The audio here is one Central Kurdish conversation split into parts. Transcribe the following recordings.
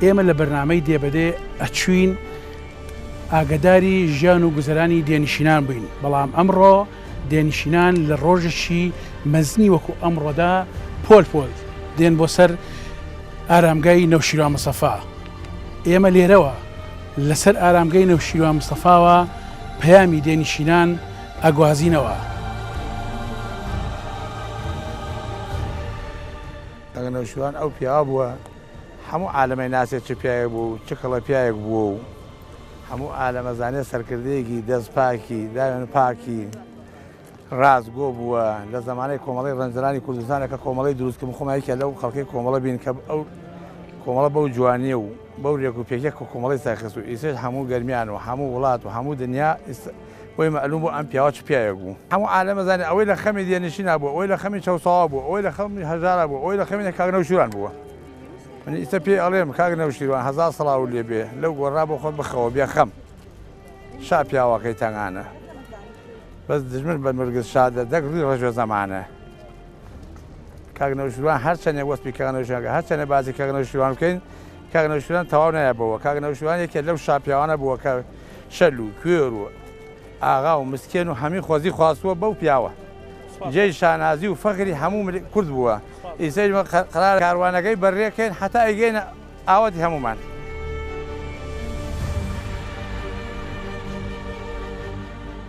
ئێمە لە بەرنامەی دێبەدێ ئەچوین ئاگداری ژیان و گوزەرانی دێنشینان بووین، بەڵام ئەمڕۆ دێنشینان لە ڕۆژێکی مەزنی وەکو ئەمڕۆدا پۆل دێن بۆ سەر ئارامگای نەوشیروان مستەفا. ئێمە لێرەوە لەسەر ئارامگای نەوشیروان مستەفاوە پەیامی دێنشینان ئەگوازینەوە. ئەگە نەوشیروان ئەو پیاوە بووە هەموو عالەمەی ناسێت چ پیاوێک بوو چ کەڵە پیاوێک بووە و هەموو عالەمە زانێت سەرکردەیەکی دەست پاکی داوێن پاکی ڕازگۆ بووە لە زمانەی کۆمەڵی ڕەنجەرانی کوردستانەکە کۆمەڵی دروستکردن خۆمایکە لەو خەڵکی کۆمەڵە بین کە ئەو کۆمەڵە بەو جوانیە و بەو ڕێک و پێکێک کۆمەڵی ساخست و ئیسش هەموو گەرمیان و هەموو وڵات و هەموو دنیا بۆی مەعلوم بوو ئەم پیاوە چ پیاوێک بوو. هەموو عالەمە زانێت ئەوەی لە خەمی دێنشینا بووە، ئەوەی لە خەمی چەوساوا بووە، ئەوەی لە خەمی هەژارا بووە، ئەوەی لە خەمی کاک نەوشیروان بووە. منی ئیسە پێی ئەڵێم کاک نەوشیروان هەزار سەڵاو لێ بێ لەو گۆڕا بۆ خۆت بخەوە بێ خەم شا پیاوەکەی تەنگانە بەس دژمن بە مرگز شادە دەگڕی ڕێژوە زەمانە. کاک نەوشیروان هەرچەندێ وەسپی کاک نەوشیروانەکە هەرچەندێ باسی کاک نەوشیروان بکەین کاک نەوشیروان تەواو نایەبەوە. کاک نەوشیروان یەکێک لەو شا پیاوانە بووە کە شەل و کوێر و ئاغا و مسکێن و هەمی خۆزی خواستووە بەو پیاوە جێی شانازی و فەخری هەموو کورد بووە. ئیسەی قرار کاروانەکەی بەڕێکەین هەتا ئەیگەینە ئاوەتی هەمومان.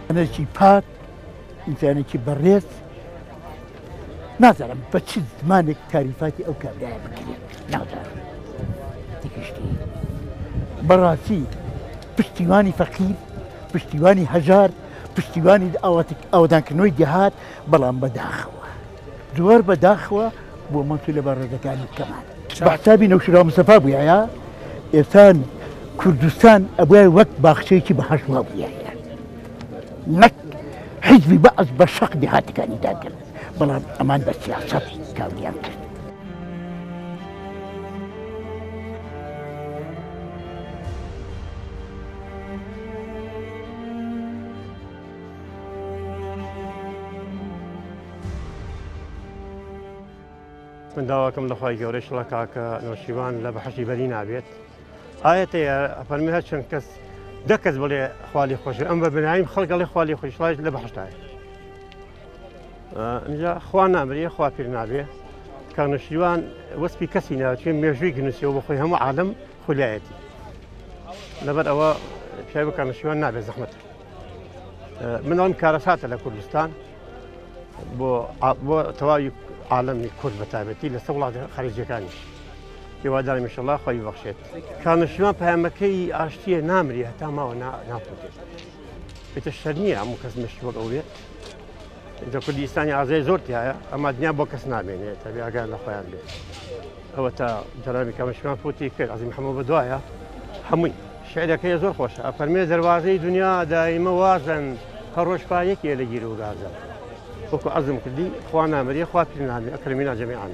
ئەنەکی پاک ئینسانێکی بەڕێز نازانم بە چ زمانێک تاریفاتی ئەو کابرایە بکرێت نازانم تێگەشتی بەڕاستی پشتیوانی فەقیر پشتیوانی هەژار پشتیوانی ئاوادانکردنەوەی دێهات بەڵام بەداخەوە زۆر بەداخەوە بۆ مەسوول لە بەڕێزەکانی کەمان بە حسابی نەوشیروان مستەفا بوویایە ئێستا کوردستان ئەبووە وەک باخچەیەکی بەهەشوا بوویایە نەک حیزبی بەعز بە شەق دێهاتەکانی داگرن بەڵام ئەمان بە سیاسەت کاوریان کرد. من داواکەم لەخوای گەورەی شڵە کاکە نەوشیروان لە بەحەشی بەری نابێت. ئاەتەیە ئەفەرمی هەر چەند کەس دە کەس بڵێ خوالی خۆش ئەم بە بنایم خەڵگەڵی خوالی خۆشڵای لە بەحشتایە اینجا خوا نامرێ خوا پیر نابێ. کاک نەوشیروان وەسپی کەسی ناوچێ مێژووی گنووسیەوە بە خۆی هەموو عالەم خولایەتی لەبەر ئەوە پیاوی بە کاک نەوشیروان نابێت زەحمەت. منەڵم کارەساتە لە کوردستان بۆ تەواوی عالەمی کورد بە تایبەتی لەسەر وڵاتە خارجیەکانیش هیوادارم ئینشەڵڵا خۆی ببەخشێت. کاک نەوشیروان پەیامەکەی ئاشتیە نامری هەتا ماوە ناپوتێت بێتە شەرمیە هەموو کەس مشت وەک ئەو بێت. اینجا کوردستانی ئازای زۆر تایە ئەمە دنیا بۆ کەس نامێنێت تەبێ ئاگای لە خۆیان بێت. ئەوە تا جەنابی کاک نەوشیروان فوتی کرد عەزیز محەممەد بەدوایە هەمووی شعرەکەی زۆر خۆشە ئەفەرمێ دەروازەی دنیا دائیمە وازن هەر ڕۆژپا یەکێ لە گیر و گازە وەکو عەزم کردی خوا نامرێ خوا پیر نابێ ئەکرەمینا جەمیعان.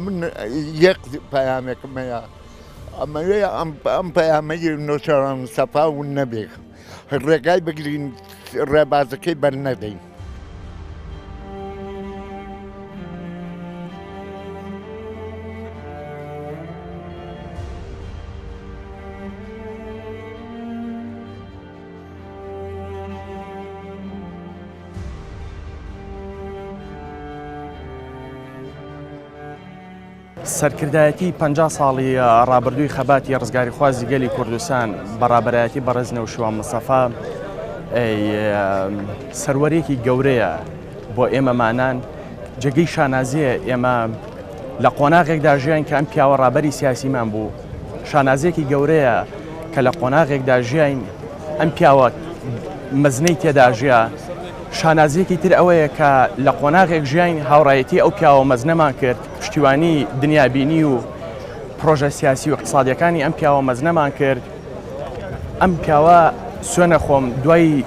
من یەک پەیامێکم هەیە ئەمەوێ ئەم پەیامەی نەوشیروان مستەفا ون نەبێ ڕێگای بگرین ڕێبازەکەی بەرنەدەین. سەرکردایەتی 50 ساڵی ڕابردووی خەباتی ڕزگاری خوازی گەلی کوردستان بەڕابەرایەتی بەڕێز نەوشیروان مستەفا سەروەرێکی گەورەیە بۆ ئێمەمانان جێگەی شانازیە. ئێمە لە قۆناغێکدا ژیان کە ئەم پیاوە ڕابەری سیاسیمان بوو شانازیەکی گەورەیە کە لە قۆناغێکدا ژیان ئەم پیاوە مەزنەی تێدا ژیا. شانازیەکی تر ئەوەیە کە لە قۆناغێک ژیان هاوڕایەتی ئەو پیاوە مەزنەمان کرد پشتیوانی دنیابینی و پرۆژە سیاسی و اقتصادیەکانی ئەم پیاوە مەزنەمان کرد. ئەم پیاوە سوێنە خۆم دوای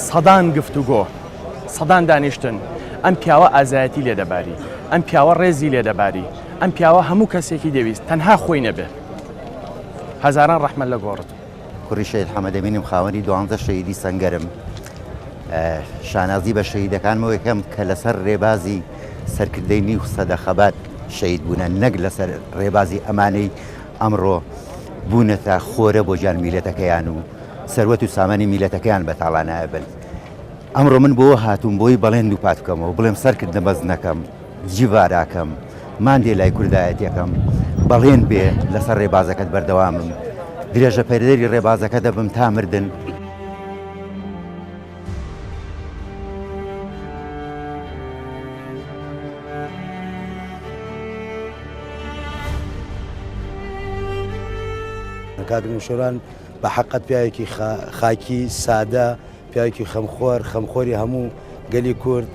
سەدان گفتوگۆ سەدان دانیشتن ئەم پیاوە ئازایەتی لێدەباری ئەم پیاوە ڕێزی لێدەباری ئەم پیاوە هەموو کەسێکی دەویست تەنها خۆی نەبێ. هەزاران ڕەحمەت لە گۆڕت. کوڕی شەید حەمەدەمینم خاوەنی 12 شەهیدی سەنگەرم. شانازی بە شەهیدەکانمەوە یەکەم کە لەسەر ڕێبازی سەرکردەی نیو سەدە خەبات شەهید بوونە نەک لەسەر ڕێبازی ئەمانەی ئەمڕۆ بوونەتە خۆرە بۆ جان میلەتەکەیان و سەروەت و سامانی میلەتەکەیان بەتاڵانایە بن. ئەمڕۆ من بۆ هاتووم بۆی بەڵێن و پات بکەمەوە بڵێم سەرکردە بەز نەکەم جیواراکەم ماندێ لای کوردایەتەکەم بەڵێن بێ لەسەر ڕێبازەکەت بەردەوامم درێژە پەردەری ڕێبازەکە دەبم تا مردن. کاکنوشۆران بە حەقەت پیاوێکی خاکی سادە پیاوێکی خەمخۆری هەموو گەلی کورد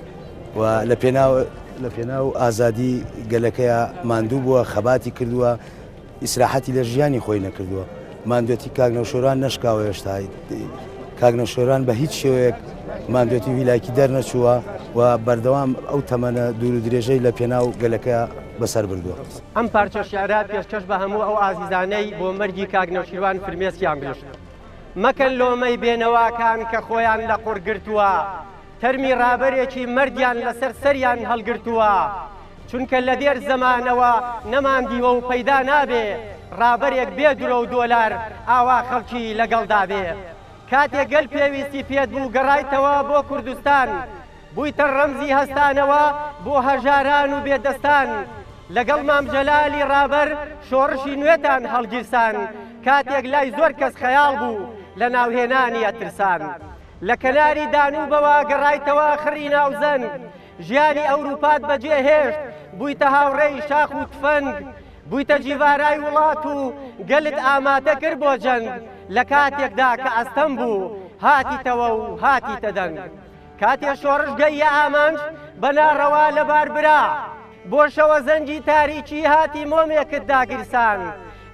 و لە پێناو ئازادی گەلەکەیە ماندوو بووە خەباتی کردووە ئیسراحەتی لە ژیانی خۆی نەکردووە. ماندوێتی کاکنەوشۆران نەشکاوە هێشتا کاکنەوشۆران بە هیچ شێوەیەک ماندوێتی ویلایکی دەرنەچووە و بەردەوام ئەو تەمەنە دوور و درێژەی لە پێناو گەلەکە بەسەر بردووە. ئەم پارچە شیعرات پێشکەش بە هەموو ئەو ئازیزانەی بۆ مەرگی کاکنەوشیروان فرمێسکیان گشت. مەکەن لۆمەی بێنەواکان کە خۆیان لە قوڕ گرتووە تەرمی ڕابەرێکی مردیان لەسەر سەریان هەڵگرتووە چونکە لە دێر زەمانەوە نەماندیوە و پەیدا نابێ ڕابەرێک بێ دوورە و دۆلار ئاوا خەڵکی لەگەڵدا بێ. کاتێک گەل پێویستی پێت بوو گەڕایتەوە بۆ کوردستان بوویتە ڕەمزی هەستانەوە بۆ هەژاران و بێدەستان لەگەڵ مام جەلالی ڕابەر شۆڕشی نوێتان هەڵگیرسان کاتێک لای زۆر کەس خەیاڵ بوو لە ناوهێنانی ئەترسان. لە کەناری دانوبەوە گەڕایتەوە خڕی ناوزەنگ ژیانی ئەوروپات بەجێ هێشت بوویتە هاوڕێی شاخ و تفەنگ بوویتە جیوارای وڵات و گەلت ئامادە کرد بۆ جەنگ لە کاتێکدا کە ئەستەم بوو هاتیتەوە و هاتیتە دەنگ. کاتێ شۆڕش گەیە ئامانج بەناڕەوا لە باربرا بۆ شەوە زەنجی تاریکی هاتی مۆمێکت داگیرسان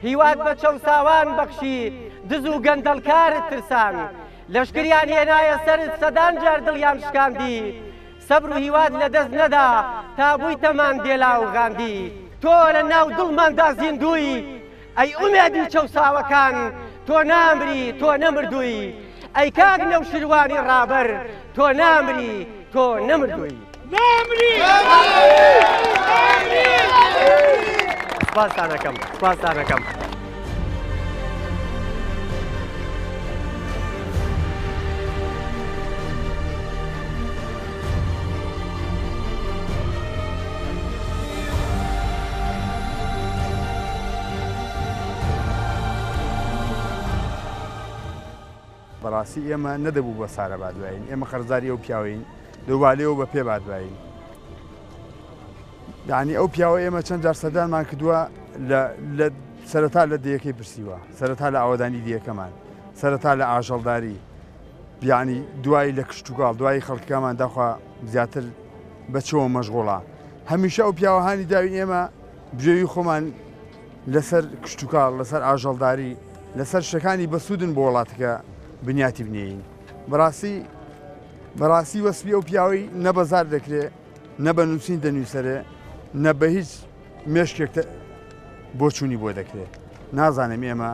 هیوات بە چەوساوان بەخشی دز و گەندەڵکارت ترسان لەشکریان هێنایە سەرت سەدان جار دڵیان شکاندی سەبر و هیوات لە دەست نەدا تا بوویتە ماندێلا و غاندی. تۆ لە ناو دڵماندا زیندووی ئەی ئومێدی چەوساوەکان تۆ نامری تۆ نەمردووی ئەی کاک نەوشیروانی ڕابەر تۆ نامری تۆ نەمردووی. سپاسانەکەم سپاسانەکەم. بەڕاستی ئێمە نەدەبوو بە سارە بادوایین ئێمە خەرزاری ئەو پیاوین دەوبالێەوە بە پێ بادوایین. یعنی ئەو پیاوە ئێمە چەند جار سەردانمان کردووە لە سەرەتا لە دەیەکەی پرسیوە سەرەتا لە ئاوادانی دیەکەمان سەرەتا لە ئاژەڵداری بیانی دوایی لە کشتتوگاڵ دوایی خەڵکەکەمان داخوا زیاتر بەچەوە مەشغوڵە. هەمیشە ئەو پیاوەهانی داوین ئێمە بژێوی خۆمان لەسەر کشتتوکاڵ لەسەر ئاژەڵداری لەسەر شەکانی بەسوودن بۆ وڵاتەکە بنیاتی بنێین. بەڕاستی وەسبی ئەو پیاوەی نە بەزار دەکرێت نە بە نووسین دەنووسەرێ نە بە هیچ مێشکێک بۆ چوونی بۆ دەکرێت. نازانم ئێمە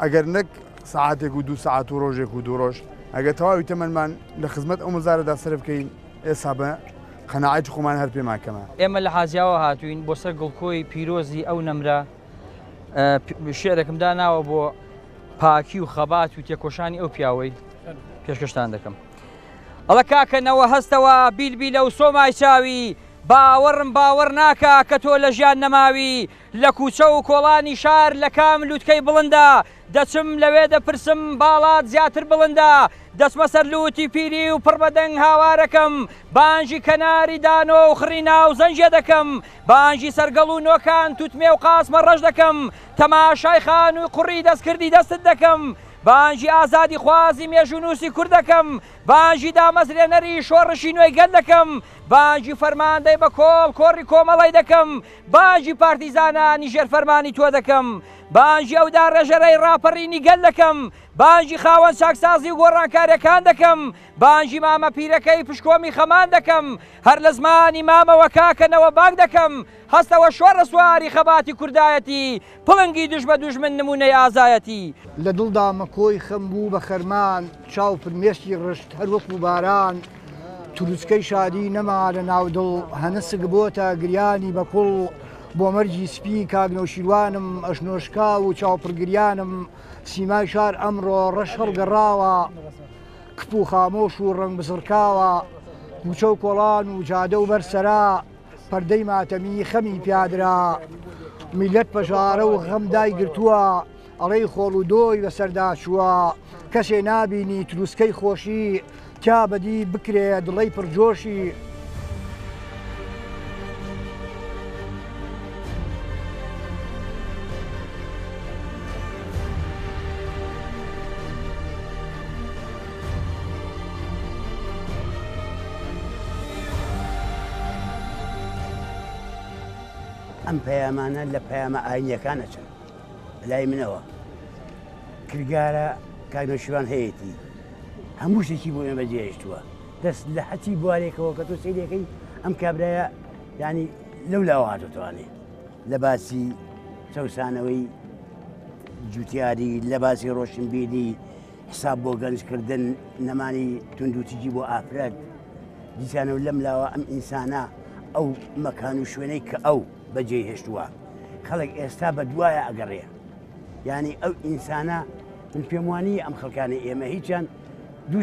ئەگەر نەک سعاتێک و 2 سعات و ڕۆژێک و 2 ڕۆژ ئەگە تەواوی تەمەمان لە خزمەت ئەو مەزارەدا سەر بکەین ئێستا بە قەناعەتی خۆمان هەر پێمان کەمە. ئێمە لە حاجیاوە هاتوین بۆ سەر گڵکۆی پیرۆزی ئەو نەمرە شێعرێکمدا ناوە بۆ پاکی و خەبات و تێکۆشانی ئەو پیاوەی پێشکەشتان دەکەم. ئەڵە کاکەنەوە هەستەوە بیلبیلە و سۆمای چاوی باوەڕم باوەڕ ناکە کە تۆ لە ژیان نەماوی لە کوچە و کۆڵانی شار لە کام لووتکەی بڵندە دەچم لەوێ دەپرسم باڵات زیاتر بڵندە دەچمە سەر لوتی پیری و پڕبەدەنگ هاوارەکەم بانجی کەناری دانۆ و خڕی ناو زەنجێ دەکەم بانجی سەرگەڵ و نۆکان توتمێ و قاسمە ڕەش دەکەم تەماشای خان و قوڕی دەستکردی دەستت دەکەم بانجی ئازادی خوازی مێژونووسی کوردەکەم بانجی دامەزرێنەری شۆڕشی نوێی گەل دەکەم بانجی فەرماندەی بە کۆڵ کۆڕی کۆمەڵی دەکەم بانجی پارتیزانانی ژێر فەرمانی تۆ دەکەم بانجی ئەودا ڕێژەرەی ڕاپەڕینی گەل دەکەم بانجی خاوەن چاکسازی و گۆڕانکاریەکان دەکەم بانجی مامە پیرەکەی پشکۆمی خەمان دەکەم هەر لە زمانی مامەوە کاکەنەوە بانگ دەکەم هەستەوە شۆڕە سواری خەباتی کوردایەتی پڵنگی دوژ بە دوژمن نمونەی ئازایەتی لە دڵدا مەکۆی خەم بوو بە خەرمان چاو فرمێشتی ڕشت هەر وەکو باران تروسکەی شادی نەما لە ناودڵ هەنسک بۆتە گریانی بە کوڵ بۆ مەرجی سپی کاگنەوشیروانم ئەشنۆشکا و چاوپڕگریانم سیمای شار ئەمڕۆ ڕەش هەڵگەڕاوە کپ و خامۆش و ڕنگ بزڕکاوە موچە و کۆڵان و جادە و بەرسەرا پەردەی ماتەمی خەمی پیادرا میلەت پەژارە و غەم دایگرتووە ئەڵەی خۆڵ و دۆی بەسەردا چووە کەسێ نابینی تروسکەی خۆشی تیا بەدی بکرێ دڵەی پڕجۆشی ئەم پەیامانە لە پەیامە ئاینیەکانە چن لای منەوە کرگارە کاگنەوشیروان هەیەی هەموو شتێکی بۆ ئێمە بەجێهێشتووە دەست لە حەچی بوارێکەوە کە تۆ سەیرەکەی ئەم کابرایە ینی لەو لاوە هاتوتوانێ لە باسی چەوسانەوەی جوتیاری لە باسی ڕۆشنبیری حساب بۆ گەنجکردن نەمانی توندوتیجی بۆ ئافرەت دیسانەوە لەم لاوە ئەم ئینسانە ئەو مەکان و شوێنەی کە ئەو بەجێ هێشتووە خەڵک ئێستا بە دوایە ئەگەڕێ ینی ئەو ئینسانە من پێم وانی ئەم خەڵکانی ئێمە هیچیان دوو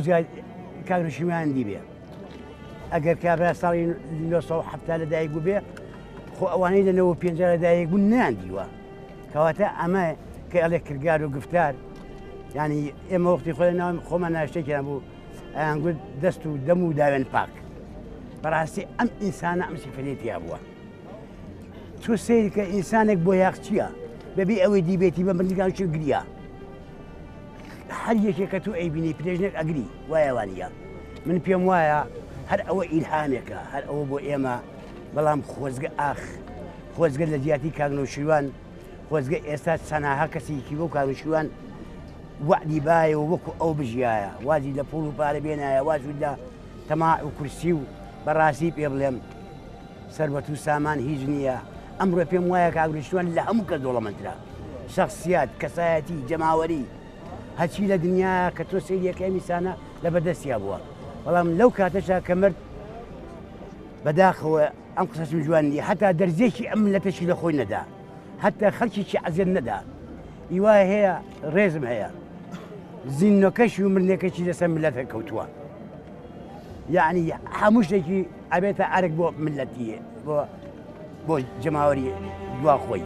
کاگنەوشیروان دیبێ ئەگەر کابرا ساڵی 1970 لەدایک بوو بێ خۆ ئەوانەی لە 95 لەدایک بوون ناندیوە کەواتە ئەمە کە ئەڵێ کردگار و گفتار ینی ئێمە وەختی خۆی ناوم خۆمان ناشتێکیان بوو ئەیانگوت دەست و دەم و داوێن پاک بەڕاستی ئەم ئینسانە ئەم سیفەتێتیا بووە تۆ سەیری کە ئینسانێک بۆ یاخ چییە بەبێ ئەوەی دیبێتی بە مردگانشی گریا هەر یەکێک کە تۆ ئەیبینی پرێژنێک ئەگری وایەوانە من پێم وایە هەر ئەوە ئیلهامێکە هەر ئەوە بۆ ئێمە بەڵام خۆزگە ئاخ خۆزگە لە جیاتی کاگنەوشیروان خۆزگە ئێستا چەناها کەسێکی بۆ کاگنەوشیروان وعدی باە و وەکو ئەو بژایە وازی لە پوڵ و پارە بێنایە وازی لە تەماع و کورسی و بەڕاستی پێ بڵێم سەروەت و سامان هیچ نییە ئەمڕۆ پێم وایە کاگنەوشیروان لە هەموو کە دۆڵەمەندرا شخصیات کەسایەتی جەماوەری هەچی لە دنیا کە تۆ سەیریەکەی میسانە لە بەدەستیا بووە بەڵام لەو کاتەشا کە مرد بەداخەوە ئەم قسەشم جوان نیە هەتا دەرزێکی ئەم ملەتەشی لە خۆی نەدا هەتا خەڵکیی عەزیەت نەدا هیوای هەیە ڕێزم هەیە زینۆکەشی و مرنێکەکی لەسەر ملەتە کەوتووە یعنی هەموو شتێکی ئەبێتە ئارێک بۆ ملەتیە بۆ جەماوەری دوا خۆی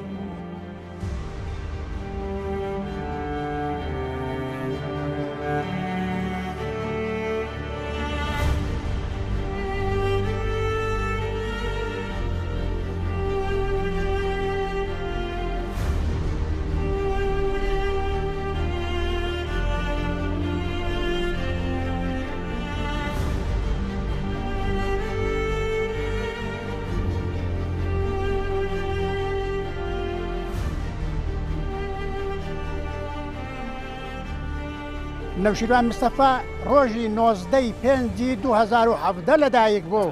نەوشیروان مستەفا ڕۆژی 19 پێنجی 2017 لەدایک بوو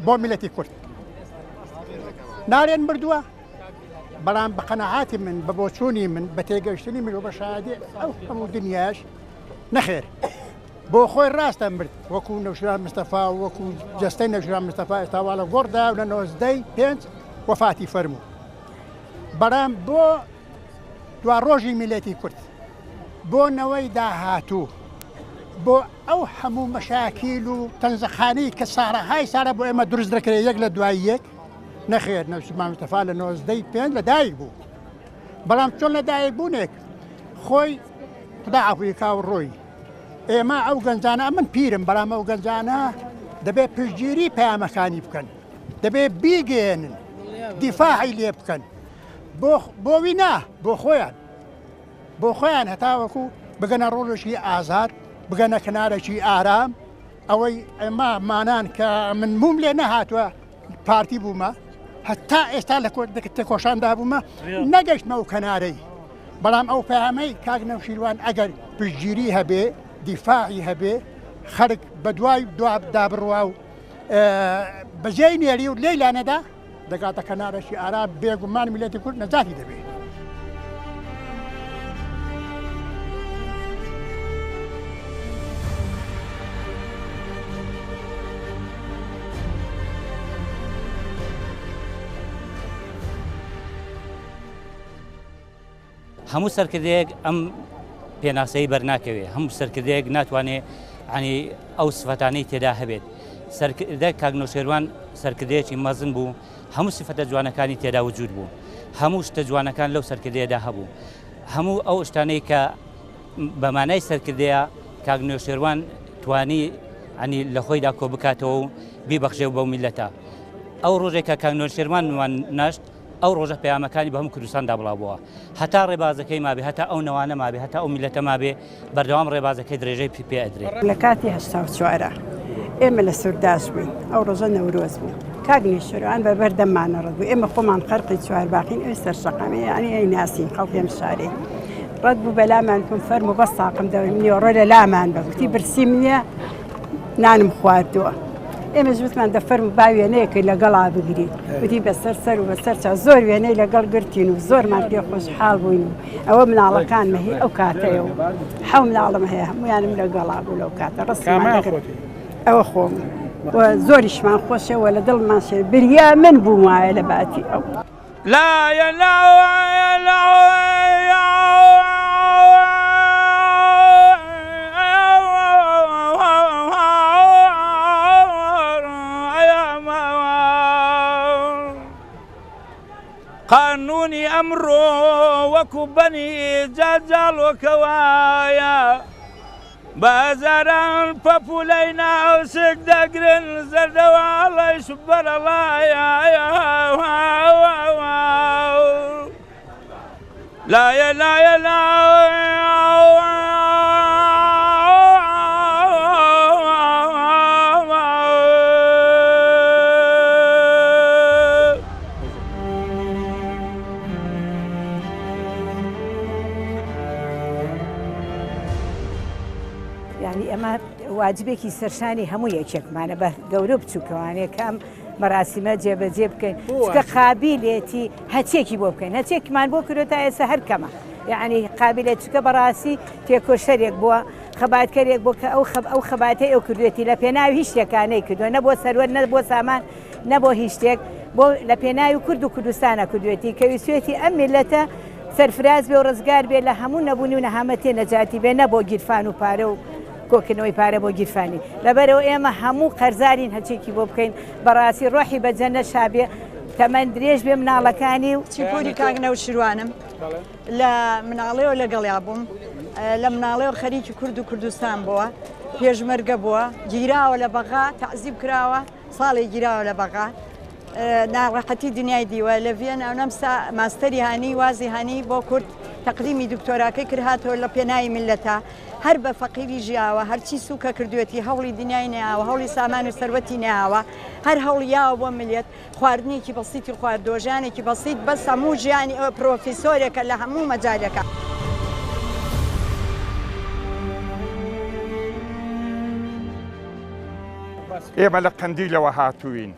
بۆ میلەتی کورد نارێن بردووە بەڵام بە قەنەعاتی من بە بۆچوونی من بە تێگەشتنی من و بە شادی ئەو هەموو دنیاش نەخێر بۆ خۆی ڕاستە مرد وەکو نەوشیروان مستەفا وەکو جەستەی نەوشیروان مستەفا ئێستاوا لە گۆڕدا و لە 19 وەفاتی فەرموو بەڵام بۆ دوا ڕۆژی میلەتی کورد بۆ نەوەی داهاتوو بۆ ئەو هەموو مەشاکیل و تەنزەخانەی کە ساڕەهای ساڵە بۆ ئێمە دروست دەکرێت یەک لە دوای یەک نەخێر نەوشیروان مستەفا لە 19 لەدایک بوو بەڵام چۆن لەدایک بوونێک خۆی خدا عەفوی کا و ڕۆی ئێمە ئەو گەنجانە من پیرم بەڵام ئەو گەنجانە دەبێت پشتگیری پەیامەکانی بکەن دەبێت بیگەێنن دیفاعی لێ بکەن بۆوی نا بۆ خۆیان هەتاوەکو بگەنە ڕۆژێکی ئازاد بگەنە کنارێکی ئارام ئەوەی ئێمە مانان کە من موم لێ نەهاتووە پارتی بوومە هەتا ئێستا لە تێکۆشاندا بوومە نەگەشتمە و کەنارەی بەڵام ئەو پەیامەی کاک نەوشیروان ئەگەر پشتگیری هەبێ دیفاعی هەبێ خەڵک بە دوای دابڕوا و بەجێی نێری و لێی لانەدا دەگاتە کەنارێکی ئارام بێگومان میلەتی کورد نەجاتی دەبێت هەموو سەرکردەیەک ئەم پێناسەی بەرناکەوێت هەموو سەرکردەیەک ناتوانێت عنی ئەو سفەتانەی تێدا هەبێت سەرکردە کاگنۆشێروان سەرکردەیەکی مەزن بوو هەموو سفەتە جوانەکانی تێدا وجود بوو هەموو شتە جوانەکان لەو سەرکردەیەدا هەبوو هەموو ئەو شتانەی کە بەمانای سەرکردەیە کاگنۆشێروان توانی عنی لە خۆیدا کۆ بکاتەوە و بیبەخشێ بەو میلەتە ئەو ڕۆژێکە کاگنۆشێروانمان ناشت ئەو ڕۆژە پەیامەکانی بە هەموو کوردستاندا بڵاوبووە هەتا ڕێبازەکەی مابێ هەتا ئەو نەوانە مابێ هەتا ئەو میلەتە مابێ بەردەوام ڕێبازەکەی درێژەی پێ ئەدرێت لە کاتی هەشتا و چوارە ئێمە لە سوورداش بووین ئەو ڕۆژە نەورۆز بوو کاگنۆشێروان بە بەردەممانەڕەت بوو ئێمە خۆمان خەرقی چوارباقین ئەوی سەرشەقەمێ ینی ئەی ناسین خەڵکی ئەم شارێ ڕەت بوو بەلامان کەم فەرمو بەس تاقم دەوری نیۆڕۆ لە لامان بە گوتی برسیم نییە نانم خواردووە ئێمە ژوتمان دەفەرم با وێنەیەکی لەگەڵا بگرین وتی بەسەر سەر و بەسەر چا زۆر وێنەی لەگەڵ گرتین و زۆرمان پێ خۆشحاڵ بووین و ئەوە مناڵەکانمە هی ئەو کاتەیە و حەو مناڵم هەیە هەمویانم لەگەڵا بوو لەو کاتە ڕستمان ئەوە خۆم زۆریشمان خۆشەوە لە دڵمان شێ بریا من بووم وایە لە باتی ئەو قانونی ئەمڕۆ وەکو بەنی جاجاڵۆکەوایە بازاران پەپولەی ناوسک دەگرن زەردەواڵەیش بەرەڵایە لایە لایە واجبێکی سەرشانی هەموو یەکێکمانە بە گەورە بچووکەوانەیە کام مەراسیمە جێبەجێ بکەین چکە قابیلێتی هەچێکی بۆ بکەین هەچێکمان بۆ کردو تا ئێستا هەر کەمە یعنی قابلێت چکە بەڕاستی تێکۆشەرێک بووە خەباتکەرێک بۆ کە ئەو خەباتەی ئەو کردوێتی لە پێناوی هیچ شتێکانەی کردووە نە بۆ سەروەر نە بۆ سامان نە بۆ هیچ شتێک بۆ لە پێناوی کورد و کوردستانە کردوێتی کە ویسوێتی ئەم میلەتە سەرفراز بێ و ڕزگار بێ لە هەموو نەبوونی و نەهامەتێ نەجاتی بێ نە بۆ گیرفان و پارە و کۆکردنەوەی پارە بۆ گیرفانی لەبەرەوە ئێمە هەموو قەرزارین هەچێکی بۆ بکەین بەڕاستی ڕۆحی بەجەنە شابێ تەمەەن درێژ بێ مناڵەکانی و چیپۆری کاگنەوشیروانم لە مناڵەوە لەگەڵیا بووم لە مناڵەوە خەریکی کورد و کوردستان بووە پێشمەرگە بووە گیراوە لە بەغا تەعزیب کراوە ساڵی گیراوە لە بەغا ناڕەحەتی دنیای دیوە لە ڤێن ئەونەمسا ماستەری هانی وازی هانی بۆ کورد تەقدیمی دکتۆراکەی کردهاتەوە لە پێناوی میلەتە هەر بە فەقیری ژیاوە هەرچی سوکە کردوێتی هەوڵی دنیای نەیاوە هەوڵی سامان و سەروەتی نەیاوە هەر هەوڵیاوە بۆ ملێت خواردنێکی بەسیتی خواردۆژانێکی بەسیت بەس هەموو ژیانی ئەوە پرۆفیسۆرێکە لە هەموو مەجالەکە. ئێمە لە قەندیلەوە هاتووین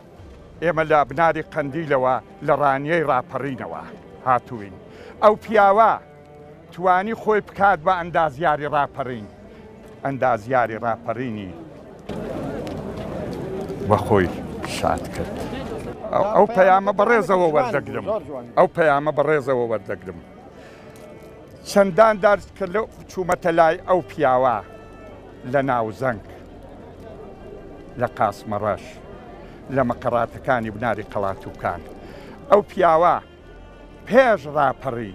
ئێمە لە بناری قەندیلەوە لە ڕانیەی ڕاپەڕینەوە هاتووین ئەو پیاوە توانی خۆی بکات بە ئەندازیاری ڕاپەڕین ئەندازیاری ڕاپەڕینی بە خۆی شاد کرد ئەو پەیامە بەڕێزەوە وەردەگرم ئەو پەیامە بەڕێزەوە وەردەگرم چەندان دارس کرد لە چوومەتە لای ئەو پیاوە لە ناوزەنگ لە قاسمەڕەش لە مەقەڕاتەکانی بناری قەڵاتووکان ئەو پیاوە پێش ڕاپەڕی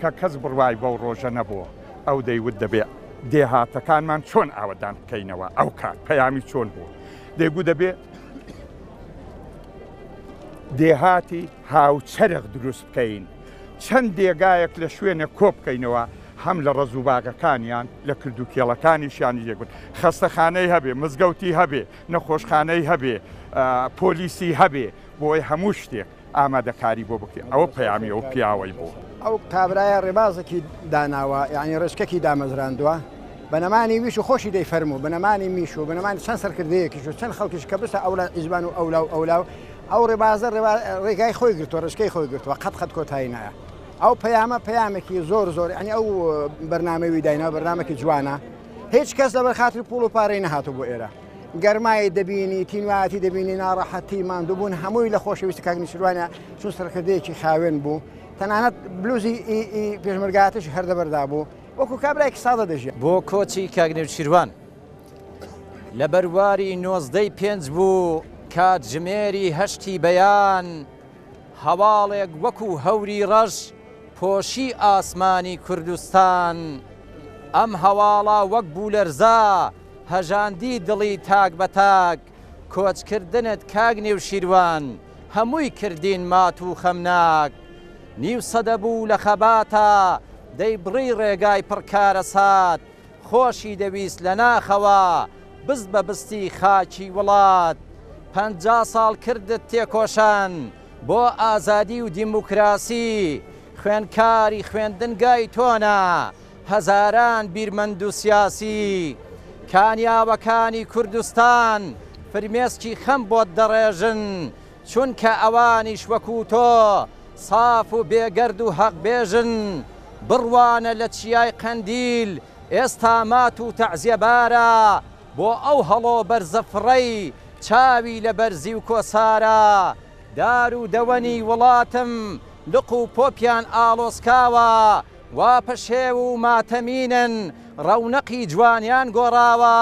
کە کەس بڕوای بەو ڕۆژە نەبووە ئەو دەیوت دەبێ دێهاتەکانمان چۆن ئاوەدان بکەینەوە ئەو کات پەیامی چۆن بوو دەیگو دەبێ دێهاتی هاوچەرخ دروست بکەین چەند دێگایەک لە شوێنە کۆ بکەینەوە هەم لە ڕزوباگەکانیان لە کردوکێڵەکانیشیانی لێگوت خەستەخانەی هەبێ مزگەوتی هەبێ نەخۆشخانەی هەبێ پۆلیسی هەبێ بۆی هەموو شتێک ئامادەکاری بۆ بکەین ئەوە پەیامی ئەو پیاوەی بوو ئەو کابرایە ڕێبازێکی داناوە یعنی ڕێچکەکی دامەزراندووە بەنەمانی ویش و خۆشی دەی فەرموو بەنەمانی میش و بەنەمانی چەند سەرکردەیەکیش و چەند خەڵکیش کە بستە ئەولا ئیزبان و ئەولاو ئەو ڕێبازە ڕێگای خۆی گرتووە ڕشکەی خۆی گرتووە قەت کۆتایی نایە ئەو پەیامە پەیامێکی زۆر ئەنی ئەو بەرنامەوی داینەوە بەرنامێکی جوانە هیچ کەس لەبەر خاتری پوڵ و پارەی نەهاتوو بۆ ئێرە گەرمایی دەبینی تینواتی دەبینی ناڕەحەتی ماندووبوون هەمووی لە خۆشەویستی کاگنەوشیروانە چون سەرکردەیەکی خاوێن بوو تەنانەت بلوزی پێشمەرگاتش هەردەبەردا بوو وەکو کابراایکی ساڵە دەژێت بۆ کۆچی کاگنێوشیروان لە بەرواری 95 بوو کاتژمێری هەشتی بەیان هەواڵێک وەکو هەوری ڕەش پۆشی ئاسمانی کوردستان ئەم هەواڵە وەک بوو لەرزا هەژاندی دڵی تاک بە تاک کۆچکردنت کاگنێوشیروان هەمووی کردین مات و خەمناک نیو سەدە بوو لە خەباتە دەی بڕی ڕێگای پڕکارە سات خۆشی دەویست لە ناخەوە بست بە بستی خاکی وڵات 50 ساڵ کردت تێکۆشان بۆ ئازادی و دیموکراسی خوێنکاری خوێندنگای تۆنە هەزاران بیرمەند و سیاسی کانیاوەکانی کوردستان فرمێسکی خەم بۆت دەڕێژن چونکە ئەوانیش وەکو تۆ ساف و بێگەرد و حەق بێژن بڕوانە لە چیای قەندیل ئێستا مات و تەعزیەبارە بۆ ئەو هەڵۆ بەرزەفڕەی چاوی لە بەرزی و کۆسارە دار و دەوەنی وڵاتم لق و پۆپیان ئاڵۆسکاوە وا پەشێ و ماتەمینن ڕەونەقی جوانیان گۆڕاوە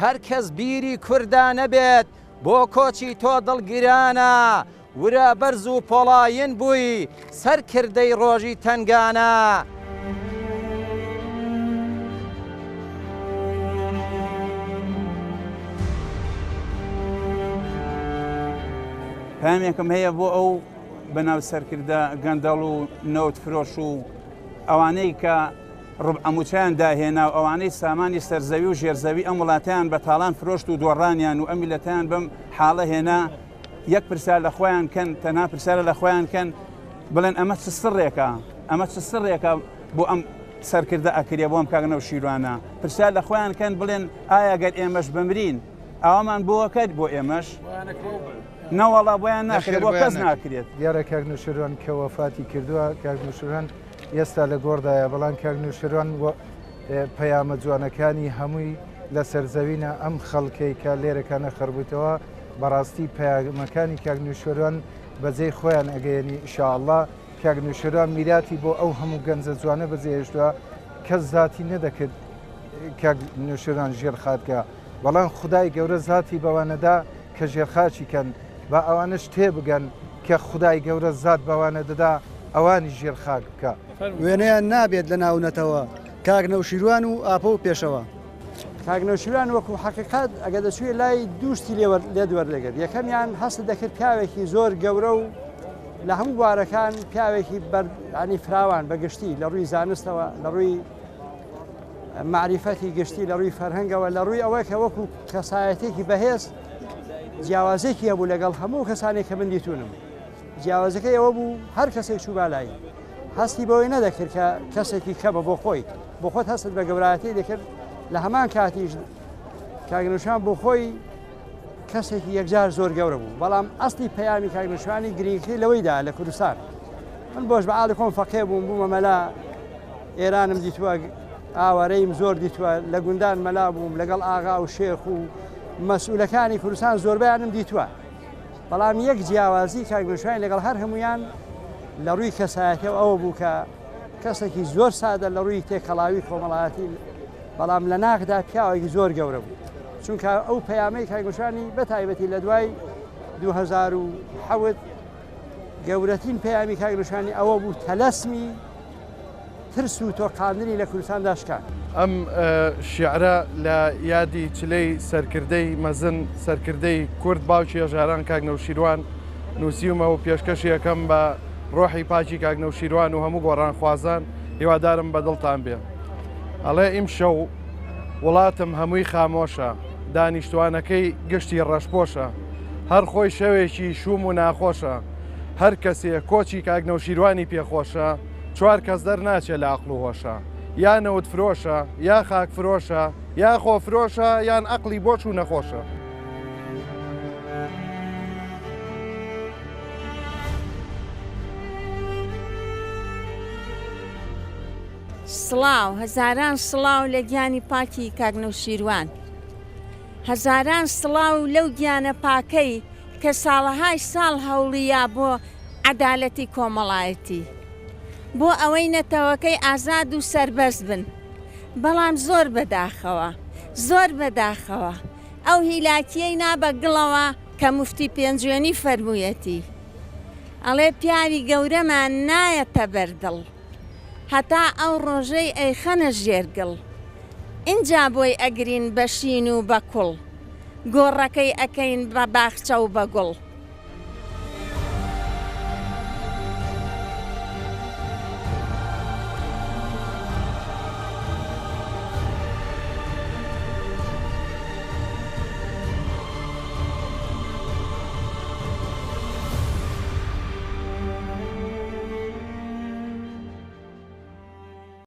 هەر کەس بیری کووردا نەبێت بۆ کۆچی تۆ دڵگیرانە ورە بەرز و پۆڵاین بووی سەرکردەی ڕۆژی تەنگانە پامێکم هەیە بۆ ئەو بەناو سەرکردە گەندەڵ و نەوت فرۆش و ئەوانەی کە ڕوبعەموچیان داهێنا و ئەوانەی سامانی سەرزەوی و ژێرزەوی ئەم وڵاتیان بە تاڵان فرۆشت و دۆڕانیان و ئەم میلەتیان بەم حاڵە هێنا یەک پرسیار لە خۆیان کەن تەنها پرسیارە لە خۆیان کەن بڵێن ئەمە چ سڕێکە ئەمە چ سڕێکە بۆ ئەم سەرکردە ئەکرێ بۆ ئەم کاگنەوشیروانە پرسیار لە خۆیان کەن بڵێن ئایا گەر ئێمەش بمرین ئەوەمان بۆکەت بۆ ئێمەش نەوەڵا بۆیان ناکرێت بۆ کەس ناکرێت دیارە کاگنەوشیروان کە وەفاتی کردووە کاگنەوشیروان ئێستا لە گۆڕدایە بەڵام کاگنەوشیروان پەیامە جوانەکانی هەمووی لە سەرزەوینە ئەم خەڵکەی کە لێرەکانە خڕبوویتەوە بەڕاستی پەیامەکانی کاگنەوشیروان بەجێی خۆیان ئەگەیەنی ئینشاءالله کاگنەوشیروان میراتی بۆ ئەو هەموو گەنجە جوانە بەجێهێشتووە کەس زاتی نەدەکرد کاگنەوشیروان ژێرخاتکە بەڵام خودای گەورە زاتی بەوانەدا کە ژێرخاچی کەن بە ئەوانش تێبگەن کە خودای گەورە زات بەوانە دەدا ئەوانی ژێرخاک بکە وێنەیان نابێت لە ناونەتەوە کاگنەوشیروان و ئاپە و پێشەوە کاگنەوشیروان وەکو حەقیقەت ئەگە دەچوێت لای دووشتی لێ دووەردەگرت یەکەمیان هەست دەکرد پیاوێکی زۆر گەورە و لە هەموو بوارەکان پیاوێکی ینی فراوان بەگشتی لە ڕووی زانستەوە لە ڕووی معریفەتی گشتی لە ڕووی فەرهەنگەوە لە ڕووی ئەوەی کە وەکو کەسایەتێکی بەهێز جیاوازێکی هەبوو لەگەڵ هەموو کەسانێک کە من دیتونم جیاوازەکەی ئەوە بوو هەر کەسێک چوو بالایی هەستی بەوەی نەدەکرد کە کەسێکی کەمە بۆ خۆی بۆ خۆت هەست بە گەورایەتی دەکرد لە هەمان کاتیش کاگنەوشیروان بۆ خۆی کەسێکی یەکجار زۆر گەورە بوو بەڵام ئەستی پەیامی کاگنەوشیروانی گرنگی لەوەیدا لە کوردستان من بۆش بە ئاڵی خۆم فەقێ بووم بوومە مەلا ئێرانم دیتووە ئاوارەیم زۆر دیتووە لە گوندان مەلا بووم لەگەڵ ئاغا و شێخ و مەسئولەکانی کوردستان زۆربیانم دیتووە بەڵام یەک جیاوازی کاگنەوشیروان لەگەڵ هەر هەمویان لە ڕووی کەسایەتیەوە ئەوە بوو کە کەسێکی زۆر سادە لە ڕووی تێکەڵاوی کۆمەڵایەتی بەڵام لە ناخدا پیاوێکی زۆر گەورە بوو چونکە ئەو پەیامەی کاگنەوشیروانی بەتایبەتی لە دوای 2007 گەورەترین پەیامی کاگنەوشیروانی ئەوە بوو تەلەسمی ترس و تۆقاندنی لە کوردستان داشکان ئەم شیعرە لە یادی چلەی سەرکردەی مەزن سەرکردەی کورد باوکی هێژاران کاگنەوشیروان نووسیومە و پێشکەشی یەکەم بە ڕۆحی پاکی کاگنەوشیروان و هەموو گۆڕانخوازان هیوادارم بە دڵتان بێ ئەڵێ ئیم شەو وڵاتم هەمووی خامۆشە دانیشتوانەکەی گشتی ڕەشپۆشە هەر خۆی شەوێکی شوم و ناخۆشە هەر کەسێ کۆچی کاگنەوشیروانی پێخۆشە چوار کەس دەرناچێت لە عەقڵ و هۆشە یا نەوت فرۆشە یا خاک فرۆشە یا خۆ فرۆشە یان عەقڵی بۆچ و نەخۆشە سڵاو هەزاران سڵاو لە گیانی پاکی کاگنەوشیروان هەزاران سڵاو لەو گیانە پاکەی کە ساڵەهای ساڵ هەوڵیا بۆ عەدالەتی کۆمەڵایەتی بۆ ئەوەی نەتەوەکەی ئازاد و سربەست بن بەڵام زۆر بەداخەوە زۆر بەداخەوە ئەو هیلاکیەی نابە گڵەوە کە مفتی پێنجوێنی فەرموویەتی ئەڵێ پیاوی گەورەمان نایەتە بەردڵ هەتا ئەو ڕۆژەی ئەیخەنە ژێرگڵ ئینجا بۆی ئەگرین بە شین و بە کوڵ گۆڕەکەی ئەەکەین بە باخچە و بە گوڵ